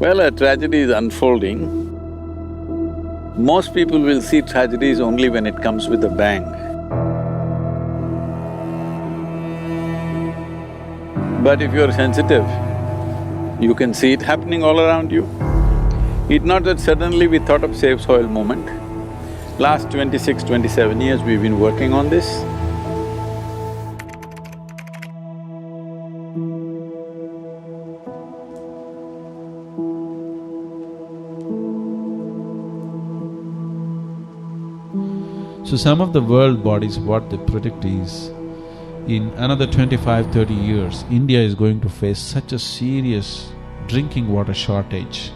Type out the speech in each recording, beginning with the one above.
Well, a tragedy is unfolding. Most people will see tragedies only when it comes with a bang. But if you're sensitive, you can see it happening all around you. It's not that suddenly we thought of SaveSoil movement. Last 26, 27 years we've been working on this. So some of the world bodies, what they predict is, in another 25-30 years, India is going to face such a serious drinking water shortage.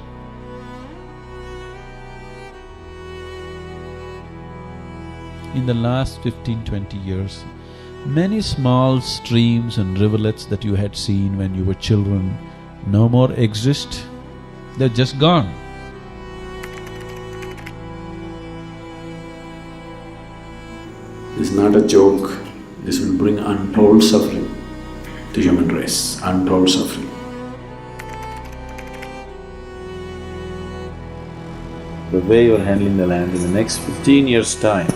In the last 15-20 years, many small streams and rivulets that you had seen when you were children no more exist, they're just gone. This is not a joke, this will bring untold suffering to human race, untold suffering. The way you're handling the land, in the next 15 years' time,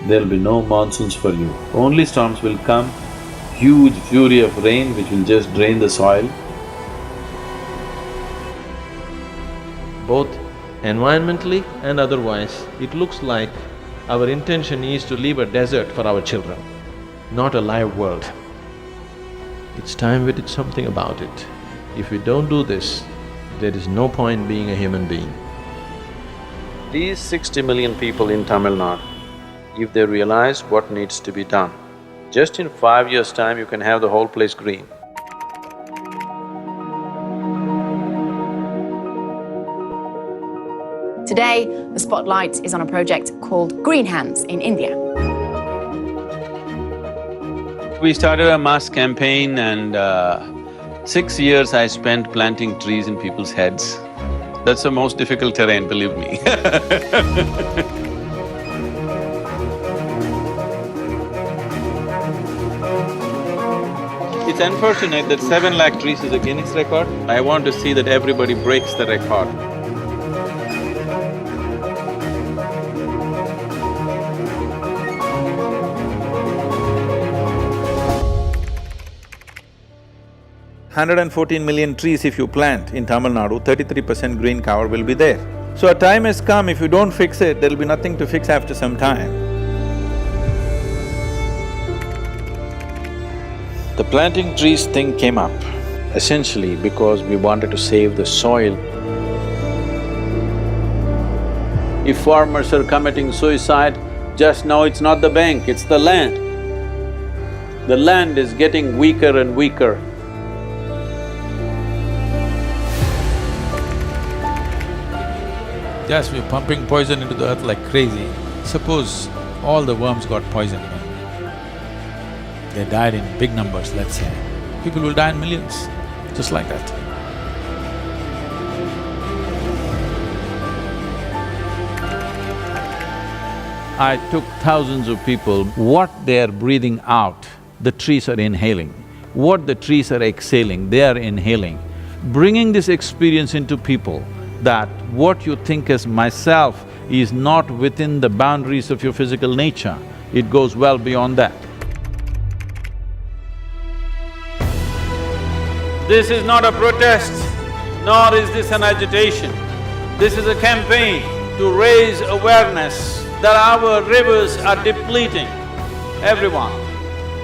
there'll be no monsoons for you. Only storms will come, huge fury of rain which will just drain the soil. Both environmentally and otherwise, it looks like our intention is to leave a desert for our children, not a live world. It's time we did something about it. If we don't do this, there is no point being a human being. These 60 million people in Tamil Nadu, if they realize what needs to be done, just in 5 years' time you can have the whole place green. Today, the spotlight is on a project called Green Hands in India. We started a mass campaign and 6 years I spent planting trees in people's heads. That's the most difficult terrain, believe me. It's unfortunate that 7 lakh trees is a Guinness record. I want to see that everybody breaks the record. $114 million trees if you plant in Tamil Nadu, 33% green cover will be there. So a time has come, if you don't fix it, there'll be nothing to fix after some time. The planting trees thing came up essentially because we wanted to save the soil. If farmers are committing suicide, just know it's not the bank, it's the land. The land is getting weaker and weaker. Yes, we're pumping poison into the earth like crazy. Suppose all the worms got poisoned. They died in big numbers, let's say. People will die in millions, just like that. I took thousands of people, what they are breathing out, the trees are inhaling. What the trees are exhaling, they are inhaling. Bringing this experience into people, that what you think as myself is not within the boundaries of your physical nature, it goes well beyond that. This is not a protest, nor is this an agitation. This is a campaign to raise awareness that our rivers are depleting. Everyone.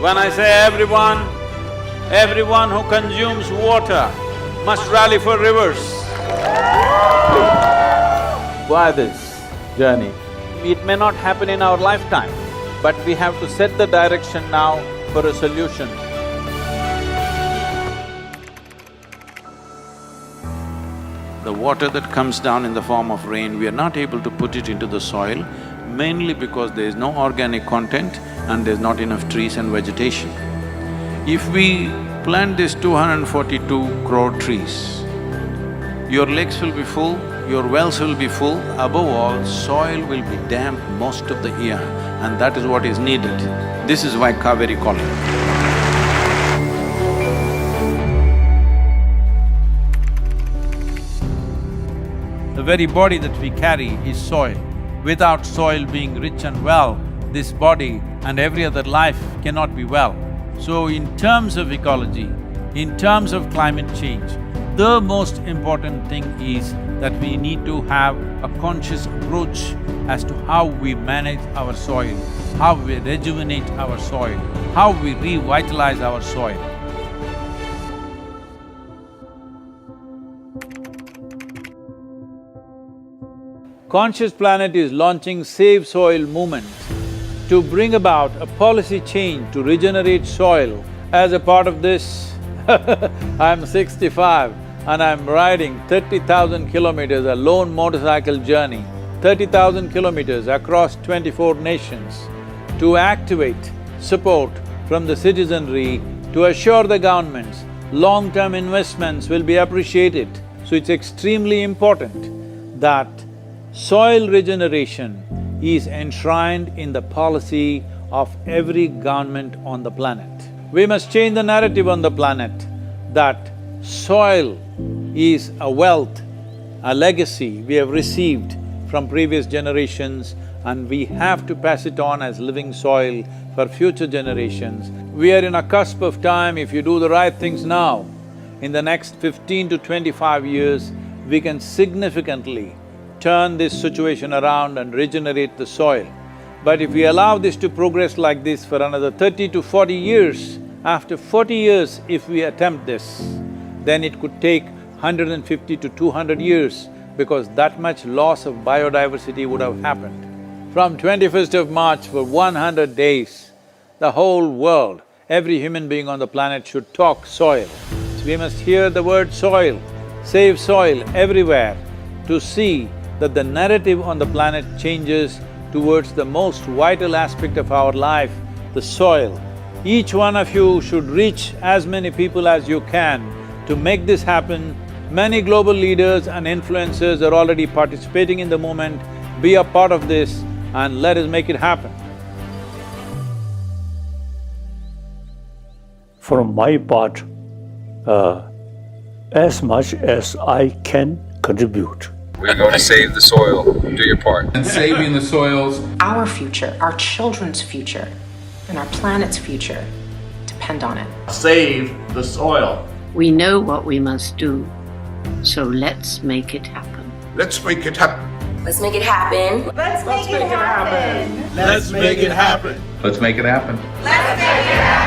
When I say everyone who consumes water must rally for rivers. Why this journey? It may not happen in our lifetime, but we have to set the direction now for a solution. The water that comes down in the form of rain, we are not able to put it into the soil, mainly because there is no organic content and there's not enough trees and vegetation. If we plant these 242 crore trees, your lakes will be full, your wells will be full, above all, soil will be damp most of the year, and that is what is needed. This is why Kaveri calling. The very body that we carry is soil. Without soil being rich and well, this body and every other life cannot be well. So in terms of ecology, in terms of climate change, the most important thing is that we need to have a conscious approach as to how we manage our soil, how we rejuvenate our soil, how we revitalize our soil. Conscious Planet is launching SaveSoil movement to bring about a policy change to regenerate soil. As a part of this, I'm 65 and I'm riding 30,000 kilometers, a lone motorcycle journey, 30,000 kilometers across 24 nations to activate support from the citizenry to assure the governments long-term investments will be appreciated. So it's extremely important that soil regeneration is enshrined in the policy of every government on the planet. We must change the narrative on the planet that soil is a wealth, a legacy we have received from previous generations and we have to pass it on as living soil for future generations. We are in a cusp of time, if you do the right things now, in the next 15 to 25 years, we can significantly turn this situation around and regenerate the soil. But if we allow this to progress like this for another 30 to 40 years, after 40 years if we attempt this, then it could take 150 to 200 years because that much loss of biodiversity would have happened. From 21st of March for 100 days, the whole world, every human being on the planet should talk soil. So we must hear the word soil, save soil everywhere to see that the narrative on the planet changes towards the most vital aspect of our life, the soil. Each one of you should reach as many people as you can to make this happen. Many global leaders and influencers are already participating in the movement. Be a part of this and let us make it happen. From my part, as much as I can contribute. We're going to save the soil. Do your part. And saving the soils. Our future, our children's future, and our planet's future depend on it. Save the soil. We know what we must do, so let's make it happen. Let's make it happen. Let's make it happen. Let's make it happen. Let's make it happen. Let's make it happen. Let's make it happen.